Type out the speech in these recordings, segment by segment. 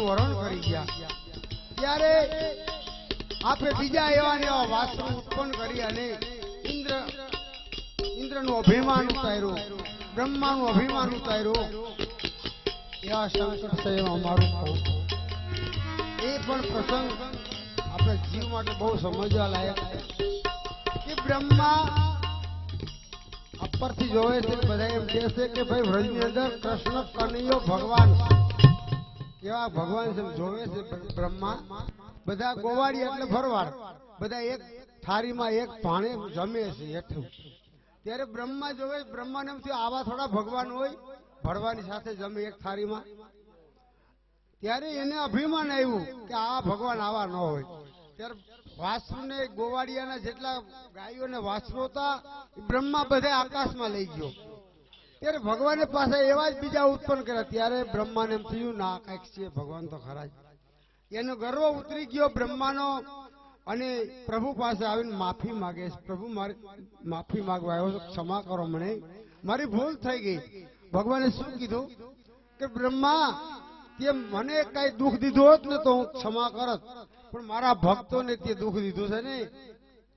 વાસુનું હરણ કરી ગયા ત્યારે આપે બીજા એવા ને એવા વાસુ ઉત્પન્ન કરી અને ઇન્દ્રનું અભિમાન ઉતાર્યું, બ્રહ્માનું અભિમાન ઉતાર્યું. એવા સંકટ છે એમાં મારું કહું એ પણ પ્રસંગ આપણે જીવ માટે બહુ સમજવા લાયક છે કે બ્રહ્મા ઉપરથી જોવે છે. બધા એમ કહે છે કે ભાઈ વ્રજની અંદર કૃષ્ણ કનૈયો ભગવાન એવા ભગવાન છે જોવે છે બ્રહ્મા. બધા ગોવાળી એટલે ભરવાડ, બધા એક થાળીમાં એક ભાણે જમે છે એટલું. ત્યારે બ્રહ્મા જોવે, બ્રહ્માને એમ થયું આવા થોડા ભગવાન હોય ભરવાની સાથે જમે એક થાળીમાં. ત્યારે એને અભિમાન આવ્યું કે આ ભગવાન આવા ન હોય. ત્યારે વાસુને ગોવાળિયાના જેટલા ગાયોને વાસુ હતા બ્રહ્મા બધા આકાશમાં લઈ ગયો. ત્યારે ભગવાને પાસે એવા જ બીજા ઉત્પન્ન કર્યા. ત્યારે બ્રહ્માને એમ થયું ના કઈક છે ભગવાન તો ખરા જ. એનો ગર્વ ઉતરી ગયો બ્રહ્માનો અને પ્રભુ પાસે આવીને માફી માગે છે. પ્રભુ મારી માફી માંગવા આવ્યો છું, ક્ષમા કરો મને, મારી ભૂલ થઈ ગઈ. ભગવાને શું કીધું કે બ્રહ્મા તે મને કઈ દુઃખ દીધું હોત ને તો હું ક્ષમા કરત, પણ મારા ભક્તોને તે દુઃખ દીધું છે ને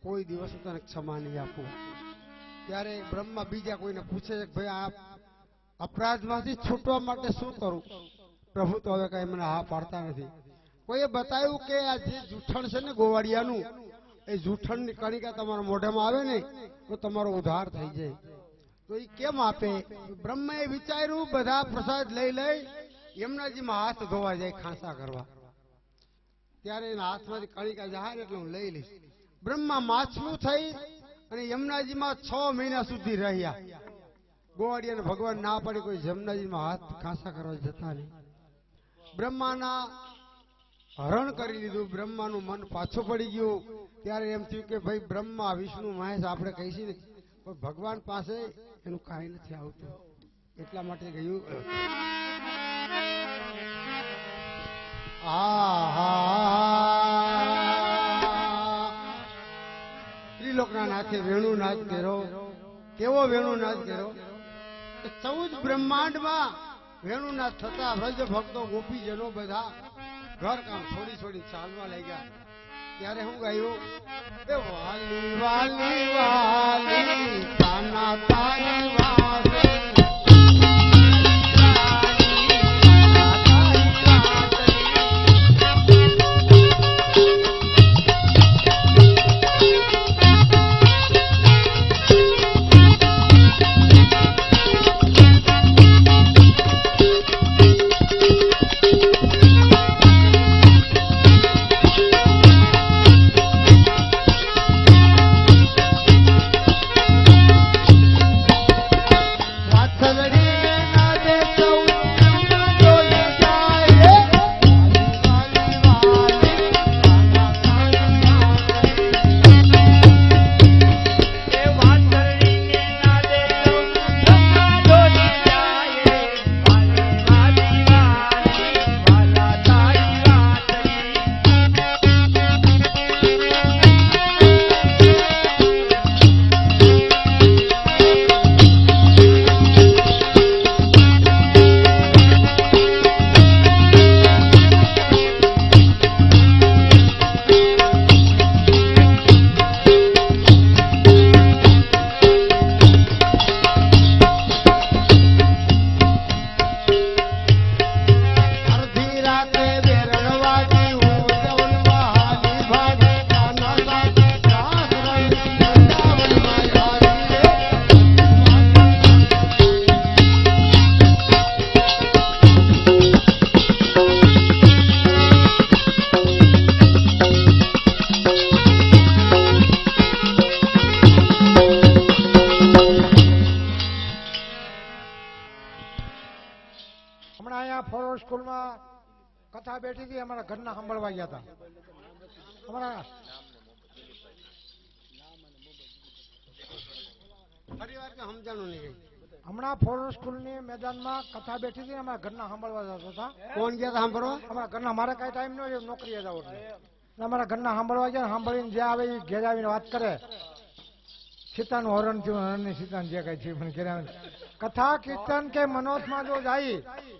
કોઈ દિવસ તને ક્ષમા નહીં આપું. ત્યારે બ્રહ્મા બીજા કોઈને પૂછે છે કે ભાઈ આ અપરાધમાંથી છૂટવા માટે શું કરું? પ્રભુ તો હવે કઈ મને હા પાડતા નથી. કોઈએ બતાવ્યું કે આ જે જૂઠણ છે ને ગોવાળિયાનું, એ જૂઠણની કણિકા તમારા મોઢામાં આવે ને તો તમારો ઉદ્ધાર થઈ જાય. તો એ કેમ આપે? બ્રહ્માએ વિચાર્યું બધા પ્રસાદ લઈ લઈ યમુનાજીમાં હાથ ધોવા જાય ખાંસા કરવા. ત્યારે એના હાથમાંથી કણિકા જહાર એટલે હું લઈ લઈશ. બ્રહ્મા માછલું થઈ અને યમુનાજીમાં 6 મહિના સુધી રહ્યા. ગોવાળિયાને ભગવાન ના પાડી કોઈ યમુનાજીમાં હાથ ખાંસા કરવા જતા નહીં. બ્રહ્માના હરણ કરી લીધું. બ્રહ્માનું મન પાછું પડી ગયું. ત્યારે એમ થયું કે ભાઈ બ્રહ્મા વિષ્ણુ મહેશ આપણે કહીશું ને પણ ભગવાન પાસે એનું કાંઈ નથી આવતું. એટલા માટે ગયું ત્રિલોકના નાથે વેણુનાથ કર્યો. કેવો વેણુનાથ કર્યો? 14 બ્રહ્માંડમાં વેણુનાથ થતા વ્રજ ભક્તો ગોપીજનો બધા ઘર કામ છોડી છોડી ચાલવા લાગ્યા. ત્યારે હું ગાયું એ વાલી વાલી વાલી કાના તારી વાલી કથા બેઠી હતી. અમારા ઘરના સાંભળવા ગયા હતા. અમારા હમણાં ફોરેસ્ટ સ્કૂલની મેદાનમાં કથા બેઠી હતી. અમારા ઘરના સાંભળવા જતા હતા. કોણ ગયા સાંભળવા? અમારા ઘરના. મારે કઈ ટાઈમ નો નોકરીએ જાવ એટલે અમારા ઘરના સાંભળવા ગયા. સાંભળીને જે આવે એ ઘેર આવીને વાત કરે. સીતાનું હરણ થયું, હરણની સીતાનું જે કઈ છે મને ઘેર આવીને કથા કીર્તન કે મનોજમાં જો જાય,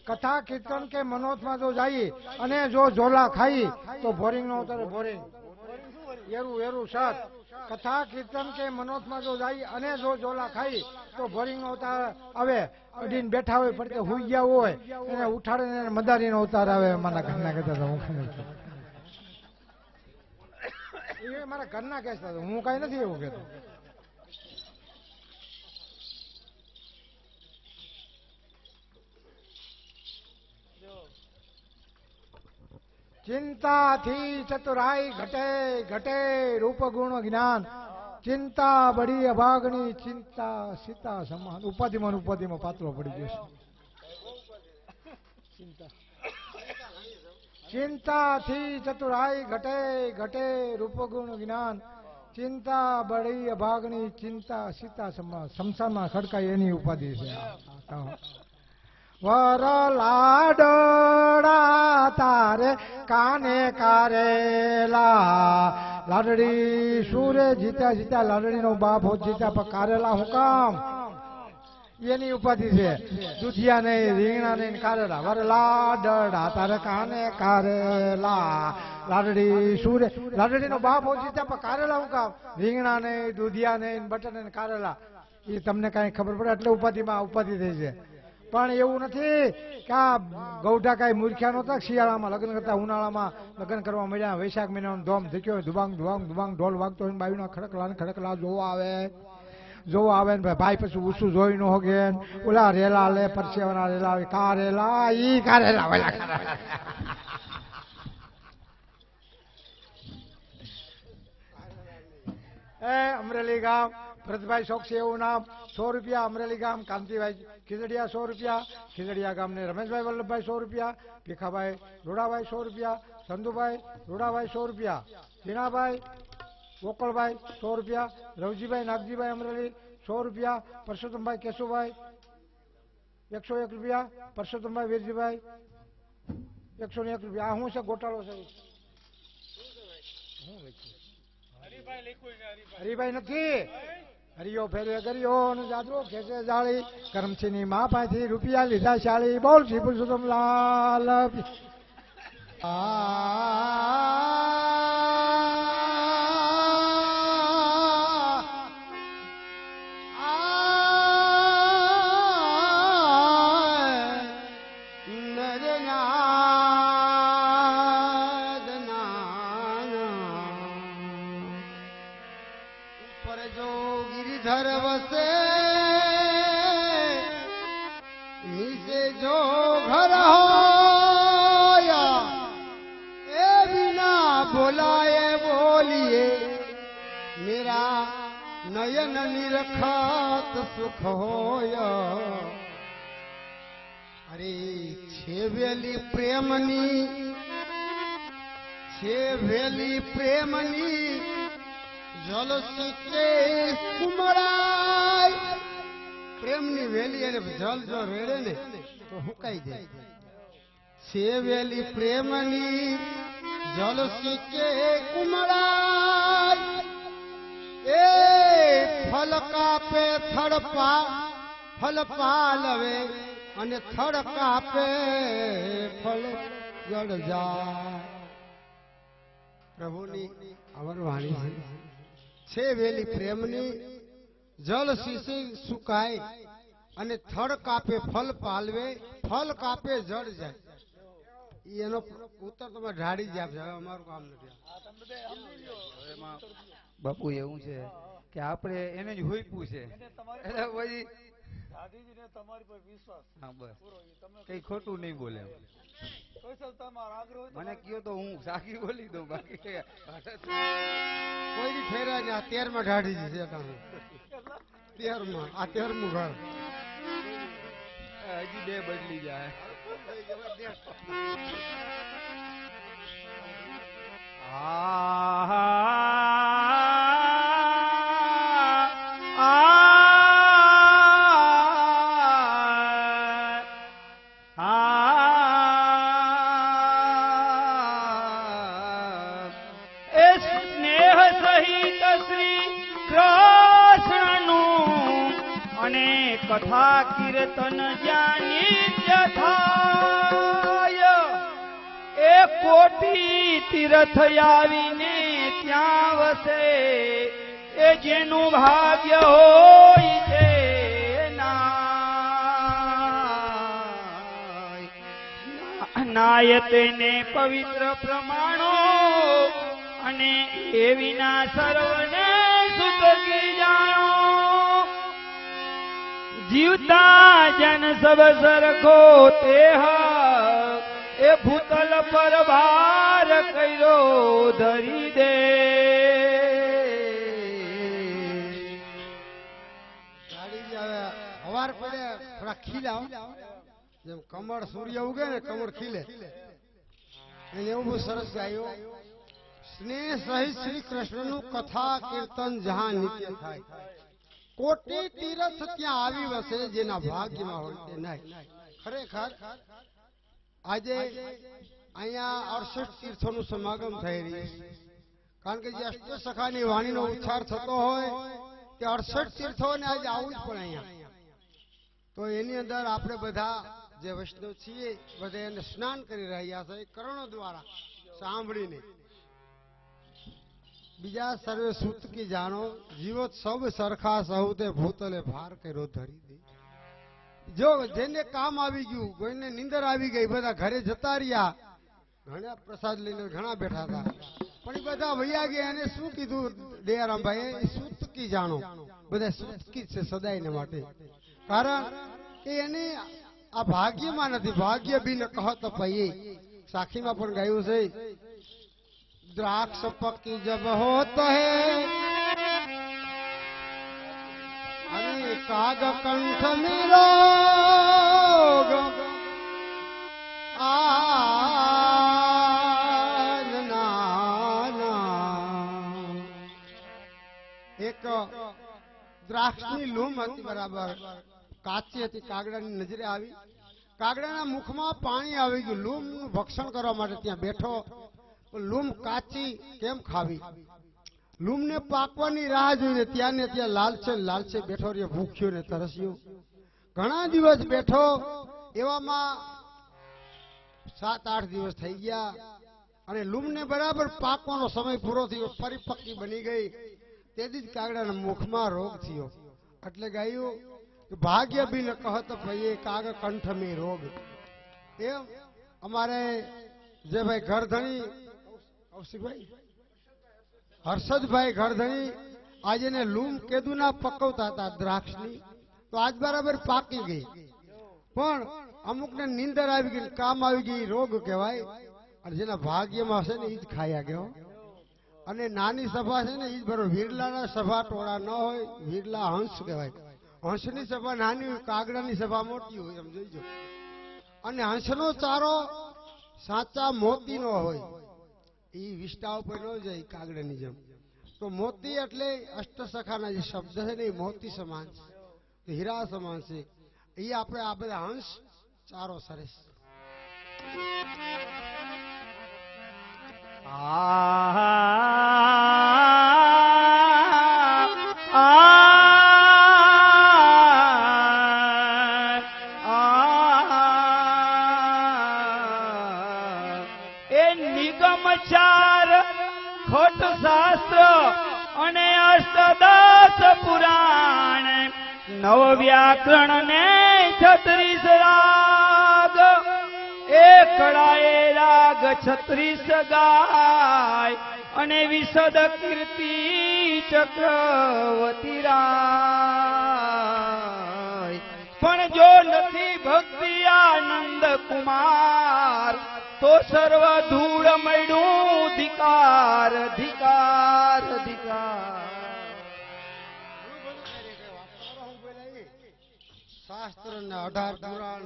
કથા કીર્તન કે મનોજમાં જો જાય અને જો ઝોલા ખાઈ તો બોરિંગ નો ઉતરે. બોરિંગ એરું એરું સત. કથા કીર્તન કે મનોજમાં જો જાય અને જો ઝોલા ખાઈ તો બોરિંગ નો ઉતાર આવે. અડીને બેઠા હોય પડતે હુઈ ગયા હોય એને ઉઠાડીને મદારી નો ઉતાર આવે. મારા ઘરના કહેતા હતા, હું એ મારા ઘરના કહેતા હતા, હું કઈ નથી એવું કહેતો. ચિંતાથી ચતુરાઈ ઘટે ઘટે રૂપ ગુણ જ્ઞાન. ચિંતા બડી અભાગની ચિંતા સીતા સમાન. ઉપાધિમાં પાત્રો પડી ગયો છે. ચિંતાથી ચતુરાઈ ઘટે ઘટે રૂપ ગુણ જ્ઞાન. ચિંતા બડી અભાગની ચિંતા સીતા સમાન. સંસારમાં ખડકાય એની ઉપાધિ છે. વર લાડડા તારે કાને કારેલા. લાડડી સુરે જીતા જીતા લાડડી નો બાપ હોત જીતા પણ કારેલા હું કામ એની ઉપાધિ છે. દૂધિયા નહીં, રીંગણા નહીં, કારેલા. વર લાડડા તારે કાને કારેલા. લાડડી સુરે લાડડી નો બાપ હોત જીતા પણ કારેલા હું કામ. રીંગણા નહીં, દૂધિયા નહીં, બટર નહીં, કારેલા. એ તમને કઈ ખબર પડે એટલે ઉપાધિમાં ઉપાધિ થઈ છે. પણ એવું નથી કે આ ગૌઢા કઈ મૂર્ખ્યા નહોતા. શિયાળામાં લગ્ન કરતા, ઉનાળામાં લગ્ન કરવા મળ્યા. વૈશાખ મહિનાનો ધોમ ધક્યો, ધુબાંગ ધુબાંગ ધુબાંગ ઢોલ વાગતો હોય, બાવીના ખડકલા જોવા આવે ને ભાઈ પછી ઉસું જોઈ નો હોગે. ઓલા રેલા લે પરસેવાના રેલા કારેલા ઈ કારેલા ઓલા અમરેલી ગામ ભરતભાઈ ચોકસી એવું નામ. 100 રૂપિયા. અમરેલી ગામ કાંતિભાઈ ખીજડીયા 100 રૂપિયા. ખીજડીયા ગામને રમેશભાઈ વલ્લભભાઈ 100 રૂપિયા. ભીખાભાઈ રોડાભાઈ 100 રૂપિયા. ચંદુભાઈ રોડાભાઈ 100 રૂપિયા. ઝીણાભાઈ ગોકળભાઈ 100 રૂપિયા. રવજીભાઈ નાગજીભાઈ અમરેલી 100 રૂપિયા. પરસોત્તમભાઈ કેશુભાઈ 101 રૂપિયા. પરસોત્તમભાઈ વીરજીભાઈ 101 રૂપિયા. આ શું છે ગોટાળો છે? હરિભાઈ નથી. હરિયો ફેરે ગરિયો જાદરો ખેસે જાળી. કરમચીની મા પાસેથી રૂપિયા લીધા શાળી. બોલ શ્રી પુરુષોત્તમ લાલ. નયન નિરખત સુખ હોય. અરે છે વેલી પ્રેમની જલ સુકે કુમળાય. પ્રેમની વેલી અને જલ જો રેડે ને તો હુકાઈ જાય. છે વેલી પ્રેમની જલ સુકે કુમળાય. એ ફલ કાપે ફલ પાલવે અને થડ કાપે ફલ જડ જાય. પ્રભુની અવરવાણી છે વેલી પ્રેમની જલ શીશી સુકાય અને થડ કાપે ફલ પાલવે ફલ કાપે જડ જાય. એનો ઉત્તર તમે ઢાળી જ આપશે. હવે અમારું કામ નથી. બાપુ એવું છે કે આપણે એને જ હોઈપું છે એટલે પછી તમારી પર વિશ્વાસ. હા બસ કઈ ખોટું નહીં બોલે. મને કયો તો હું સાકી બોલી દઉં. બાકી કોઈ ફેરા ને આ 13માં ઢાઢી છે. 13માં આ 13મું ઘર હજી 2 બદલી જાય. કથા કીર્તન જ્યાં નિત્ય થાય એ કોટી તીર્થ આવીને ત્યાં વસે એ જેનું ભાગ્ય હોય છે નાય તેને પવિત્ર પ્રમાણો અને એ વિના સર્વને સુતકી જાણો જીવતા જન સબ સરખો તે એ ભૂતલ પર ભાર કર્યો ધરી દે હવાર પડે થોડા ખીલા જેમ કમળ સૂર્ય ઉગે ને કમળ ખીલે એને એવું બહુ સરસ ગાયું સ્નેહ સહિત શ્રી કૃષ્ણનું કથા કીર્તન જહાં નિત્ય થાય કોટી તીર્થ ત્યાં આવી વસે જેના ભાગ્યમાં હોય તે નહીં ખરેખર આજે અહીંયા 68 તીર્થોનું સમાગમ થઈ રહ્યું છે કારણ કે જે અષ્ટસખાની વાણીનો ઉચ્ચાર થતો હોય તે 68 તીર્થોને આજે આવું જ પણ અહીંયા તો એની અંદર આપણે બધા જે વૈષ્ણવ છીએ બધા એને સ્નાન કરી રહ્યા છે કરણો દ્વારા સાંભળીને બીજા સર્વે સૂત કી જાણો જીવત સબ સરખા સહુતે ભૂતલે ભાર કર્યો ધરી દે જો જેને કામ આવી ગયું કોઈને નીંદર આવી ગઈ બધા ઘરે જતા રહ્યા ઘણા પ્રસાદ લઈને ઘણા બેઠા હતા પણ એ બધા વૈયા ગયા એને શું કીધું દયારામભાઈ સૂત કી જાણો બધા સૂત કી છે સદાયને માટે કારણ કે એને આ ભાગ્યમાં નથી ભાગ્ય બી ન કહત પઈએ સાખીમાં પણ ગાયું છે દ્રાક્ષ પક્કી જબ હોત હે અને કાગ કંઠ में रोग એક દ્રાક્ષની લૂમ હતી બરાબર કાચી હતી કાગડાની નજરે આવી કાગડાના મુખમાં પાણી આવી ગયું લૂમનું ભક્ષણ કરવા માટે ત્યાં બેઠો લૂમ કાચી કેમ ખાવી લૂમને પાકવાની રાહ જોઈને ત્યાં ને ત્યાં લાલચે બેઠો રહ્યો ભૂખ્યો ને તરસ્યો ઘણા દિવસ બેઠો એવામાં 7-8 દિવસ થઈ ગયા અને લૂમને બરાબર પાકવાનો સમય પૂરો થયો પરિપક્કી બની ગઈ તેથી જ કાગડાના મુખમાં રોગ થયો એટલે ગાયું ભાગ્ય બી ન કહત ભઈએ કાગ કંઠ में રોગ એમ અમારે જે ભાઈ ઘરધણી કૌશિકભાઈ હર્ષદભાઈ ઘરધણી આજે ને લૂમ કેદુના પકવતા હતા દ્રાક્ષની તો આજ બરાબર પાકી ગઈ પણ અમુકને નીંદર આવી ગઈ કામ આવી ગઈ રોગ કહેવાય અને જેના ભાગ્યમાં હશે ને એ જ ખાયા ગયો અને નાની સભા છે ને એ જ બરોબર વીરલાના સભા ટોળા ન હોય વીરલા હંસ કહેવાય હંસની સભા નાની હોય કાગડાની સભા મોટી હોય એમ જોઈજો અને હંસનો ચારો સાચા મોતીનો હોય એ વિષ્ટા ઉપર ન જાય કાગડાની જેમ તો મોતી એટલે અષ્ટસખાના જે શબ્દ છે ને એ મોતી સમાન છે હીરા સમાન છે એ આપણે આ બધા હંસ ચારો સરસ નિગમચાર ખોટ શાસ્ત્ર અને અષ્ટદશ પુરાણ નવ વ્યાકરણ ને 36 રાગ એકડાએ રાગ 36 ગાય અને વિશદ કીર્તિ ચક્રવતી રાય પણ જો નથી ભક્તિ આનંદ કુમાર તો સર્વ ધૂળ મળ્યું ધિકાર ધિકાર ધિકાર શાસ્ત્ર ને 18 પુરાણ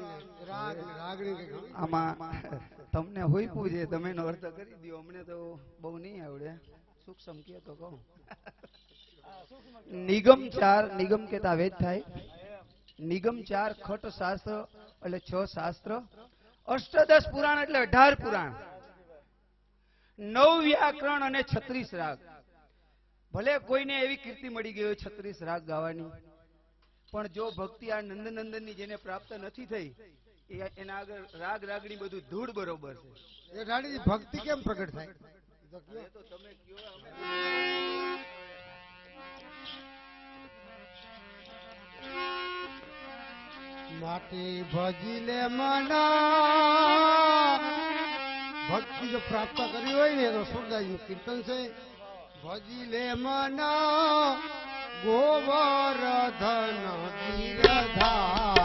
રાગ ને રાગણી આમાં તમને હોય પૂછે તમે એનો અર્થ કરી દો અમને તો બહુ નહીં આવડે સૂક્ષ્મ કે તો કહું નિગમ 4 નિગમ કેતા વેદ થાય નિગમ 4 ખટ શાસ્ત્ર એટલે 6 શાસ્ત્ર અષ્ટદશ પુરાણ એટલે 18 પુરાણ 9 વ્યાકરણ અને 36 રાગ ભલે કોઈને એવી કીર્તિ મળી ગઈ હોય 36 રાગ ગાવાની પણ જો ભક્તિ આ નંદનંદન ની જેને પ્રાપ્ત નથી થઈ એના આગળ રાગ રાગણી બધું ધૂળ બરોબર છે. એ રાણીજી ભક્તિ કેમ પ્રગટ થાય? એ તો તમે કયો. માટી ભજી લે મના ભક્તિ જો પ્રાપ્ત કરી હોય ને તો સુરદાસનું કીર્તન છે. ભજી લે મના ગોવર્ધન ગિરધા